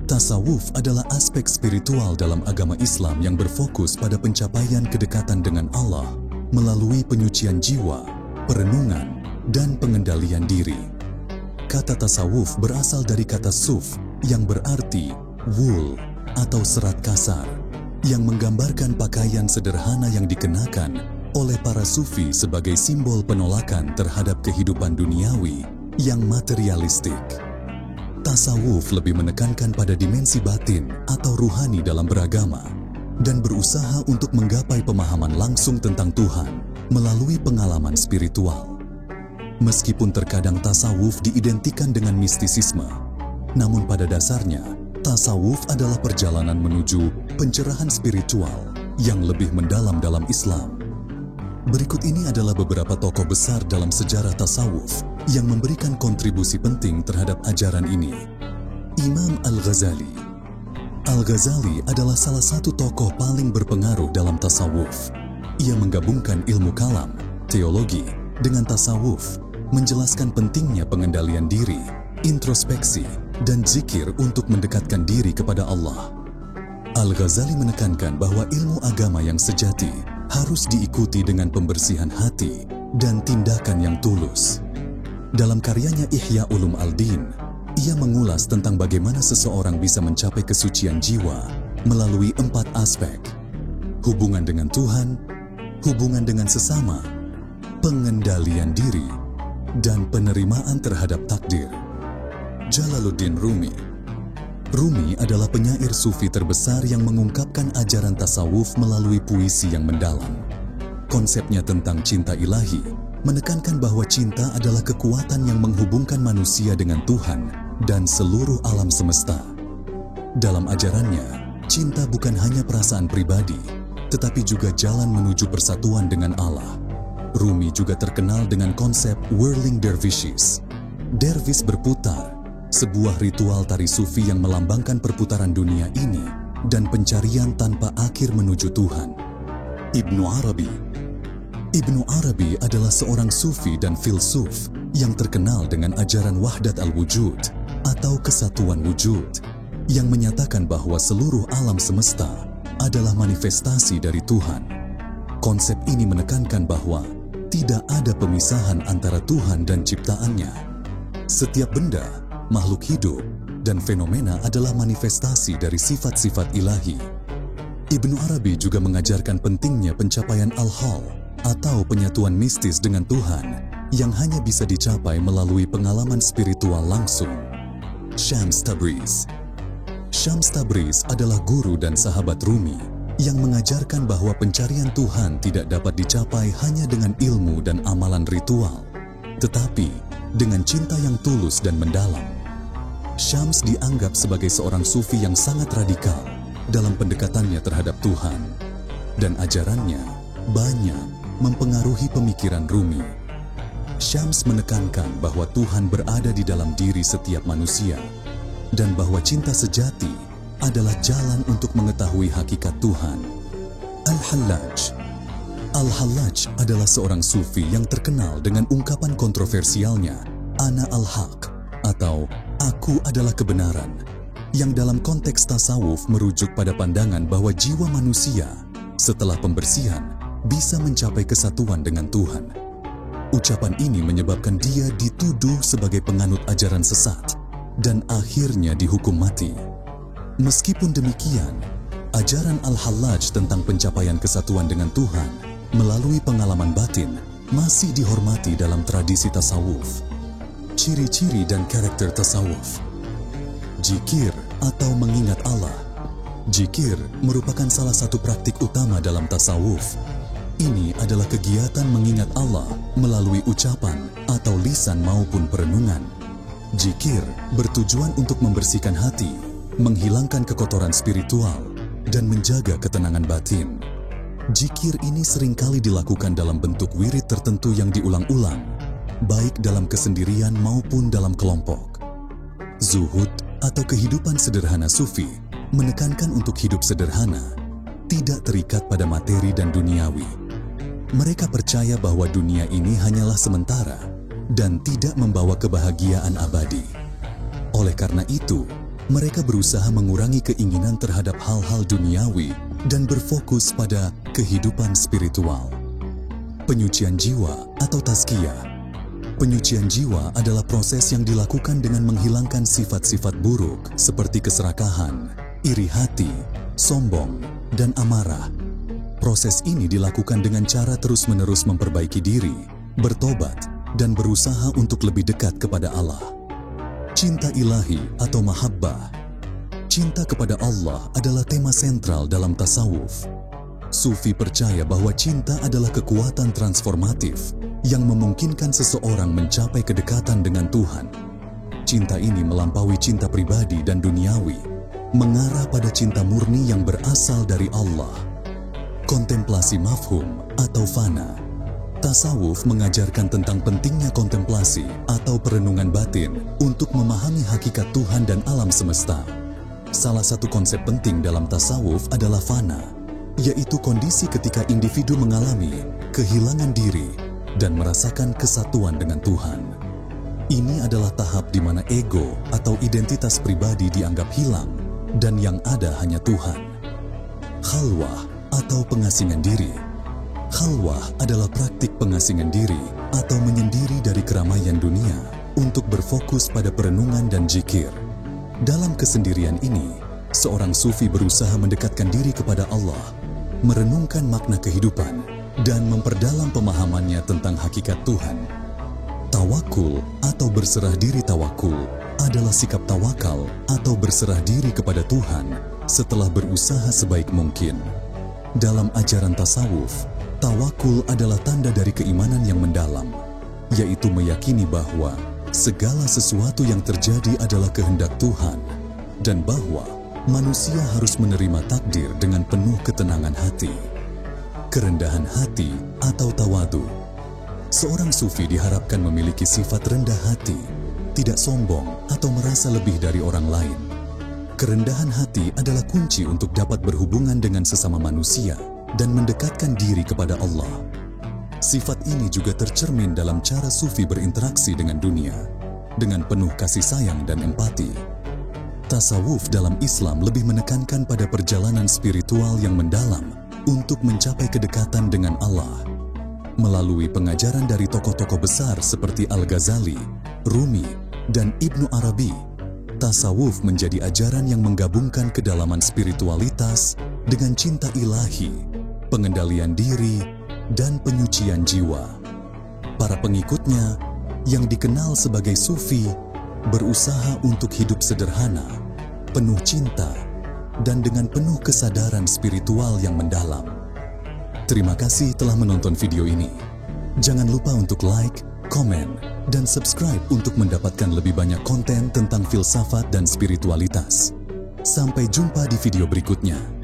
Tasawuf adalah aspek spiritual dalam agama Islam yang berfokus pada pencapaian kedekatan dengan Allah melalui penyucian jiwa, perenungan, dan pengendalian diri. Kata tasawuf berasal dari kata suf yang berarti wool atau serat kasar, yang menggambarkan pakaian sederhana yang dikenakan oleh para sufi sebagai simbol penolakan terhadap kehidupan duniawi yang materialistik. Tasawuf lebih menekankan pada dimensi batin atau ruhani dalam beragama dan berusaha untuk menggapai pemahaman langsung tentang Tuhan melalui pengalaman spiritual. Meskipun terkadang tasawuf diidentikan dengan mistisisme, namun pada dasarnya tasawuf adalah perjalanan menuju pencerahan spiritual yang lebih mendalam dalam Islam. Berikut ini adalah beberapa tokoh besar dalam sejarah tasawuf yang memberikan kontribusi penting terhadap ajaran ini. Imam Al-Ghazali. Al-Ghazali adalah salah satu tokoh paling berpengaruh dalam tasawuf. Ia menggabungkan ilmu kalam, teologi, dengan tasawuf, menjelaskan pentingnya pengendalian diri, introspeksi, dan zikir untuk mendekatkan diri kepada Allah. Al-Ghazali menekankan bahwa ilmu agama yang sejati harus diikuti dengan pembersihan hati dan tindakan yang tulus. Dalam karyanya Ihya Ulum Al-Din, ia mengulas tentang bagaimana seseorang bisa mencapai kesucian jiwa melalui 4 aspek: hubungan dengan Tuhan, hubungan dengan sesama, pengendalian diri, dan penerimaan terhadap takdir. Jalaluddin Rumi. Rumi adalah penyair sufi terbesar yang mengungkapkan ajaran tasawuf melalui puisi yang mendalam. Konsepnya tentang cinta ilahi menekankan bahwa cinta adalah kekuatan yang menghubungkan manusia dengan Tuhan dan seluruh alam semesta. Dalam ajarannya, cinta bukan hanya perasaan pribadi, tetapi juga jalan menuju persatuan dengan Allah. Rumi juga terkenal dengan konsep whirling dervishes. Dervish berputar, sebuah ritual tari sufi yang melambangkan perputaran dunia ini dan pencarian tanpa akhir menuju Tuhan. Ibnu Arabi. Ibnu Arabi adalah seorang sufi dan filsuf yang terkenal dengan ajaran wahdat al-wujud atau kesatuan wujud, yang menyatakan bahwa seluruh alam semesta adalah manifestasi dari Tuhan. Konsep ini menekankan bahwa tidak ada pemisahan antara Tuhan dan ciptaannya. Setiap benda, makhluk hidup, dan fenomena adalah manifestasi dari sifat-sifat ilahi. Ibnu Arabi juga mengajarkan pentingnya pencapaian al-hal atau penyatuan mistis dengan Tuhan yang hanya bisa dicapai melalui pengalaman spiritual langsung. Syams Tabriz. Syams Tabriz adalah guru dan sahabat Rumi yang mengajarkan bahwa pencarian Tuhan tidak dapat dicapai hanya dengan ilmu dan amalan ritual, tetapi dengan cinta yang tulus dan mendalam. Syams dianggap sebagai seorang sufi yang sangat radikal dalam pendekatannya terhadap Tuhan, dan ajarannya banyak mempengaruhi pemikiran Rumi. Syams menekankan bahwa Tuhan berada di dalam diri setiap manusia, dan bahwa cinta sejati adalah jalan untuk mengetahui hakikat Tuhan. Al-Hallaj. Al-Hallaj adalah seorang sufi yang terkenal dengan ungkapan kontroversialnya, Ana al-Haq, atau Aku adalah kebenaran, yang dalam konteks tasawuf merujuk pada pandangan bahwa jiwa manusia setelah pembersihan bisa mencapai kesatuan dengan Tuhan. Ucapan ini menyebabkan dia dituduh sebagai penganut ajaran sesat dan akhirnya dihukum mati. Meskipun demikian, ajaran Al-Hallaj tentang pencapaian kesatuan dengan Tuhan melalui pengalaman batin masih dihormati dalam tradisi tasawuf. Ciri-ciri dan karakter tasawuf. Zikir atau mengingat Allah. Zikir merupakan salah satu praktik utama dalam tasawuf. Ini adalah kegiatan mengingat Allah melalui ucapan atau lisan maupun perenungan. Zikir bertujuan untuk membersihkan hati, menghilangkan kekotoran spiritual, dan menjaga ketenangan batin. Zikir ini seringkali dilakukan dalam bentuk wirid tertentu yang diulang-ulang, baik dalam kesendirian maupun dalam kelompok. Zuhud atau kehidupan sederhana sufi menekankan untuk hidup sederhana, tidak terikat pada materi dan duniawi. Mereka percaya bahwa dunia ini hanyalah sementara dan tidak membawa kebahagiaan abadi. Oleh karena itu, Mereka berusaha mengurangi keinginan terhadap hal-hal duniawi dan berfokus pada kehidupan spiritual. Penyucian jiwa atau tazkiyah. Penyucian jiwa adalah proses yang dilakukan dengan menghilangkan sifat-sifat buruk seperti keserakahan, iri hati, sombong, dan amarah. Proses ini dilakukan dengan cara terus-menerus memperbaiki diri, bertobat, dan berusaha untuk lebih dekat kepada Allah. Cinta ilahi atau mahabbah. Cinta kepada Allah adalah tema sentral dalam tasawuf. Sufi percaya bahwa cinta adalah kekuatan transformatif yang memungkinkan seseorang mencapai kedekatan dengan Tuhan. Cinta ini melampaui cinta pribadi dan duniawi, mengarah pada cinta murni yang berasal dari Allah. Kontemplasi mafhum atau fana. Tasawuf mengajarkan tentang pentingnya kontemplasi atau perenungan batin untuk memahami hakikat Tuhan dan alam semesta. Salah satu konsep penting dalam tasawuf adalah fana, yaitu kondisi ketika individu mengalami kehilangan diri dan merasakan kesatuan dengan Tuhan. Ini adalah tahap di mana ego atau identitas pribadi dianggap hilang dan yang ada hanya Tuhan. Khalwah atau pengasingan diri. Khalwah adalah praktik pengasingan diri atau menyendiri dari keramaian dunia untuk berfokus pada perenungan dan zikir. Dalam kesendirian ini, seorang sufi berusaha mendekatkan diri kepada Allah, merenungkan makna kehidupan, dan memperdalam pemahamannya tentang hakikat Tuhan. Tawakul atau berserah diri. Tawakul adalah sikap tawakal atau berserah diri kepada Tuhan setelah berusaha sebaik mungkin. Dalam ajaran tasawuf, tawakul adalah tanda dari keimanan yang mendalam, yaitu meyakini bahwa segala sesuatu yang terjadi adalah kehendak Tuhan dan bahwa manusia harus menerima takdir dengan penuh ketenangan hati. Kerendahan hati atau tawadu. Seorang sufi diharapkan memiliki sifat rendah hati, tidak sombong atau merasa lebih dari orang lain. Kerendahan hati adalah kunci untuk dapat berhubungan dengan sesama manusia dan mendekatkan diri kepada Allah. Sifat ini juga tercermin dalam cara sufi berinteraksi dengan dunia, dengan penuh kasih sayang dan empati. Tasawuf dalam Islam lebih menekankan pada perjalanan spiritual yang mendalam untuk mencapai kedekatan dengan Allah. Melalui pengajaran dari tokoh-tokoh besar seperti Al-Ghazali, Rumi, dan Ibnu Arabi, tasawuf menjadi ajaran yang menggabungkan kedalaman spiritualitas dengan cinta ilahi, pengendalian diri, dan penyucian jiwa. Para pengikutnya, yang dikenal sebagai sufi, berusaha untuk hidup sederhana, penuh cinta, dan dengan penuh kesadaran spiritual yang mendalam. Terima kasih telah menonton video ini. Jangan lupa untuk like, komen, dan subscribe untuk mendapatkan lebih banyak konten tentang filsafat dan spiritualitas. Sampai jumpa di video berikutnya.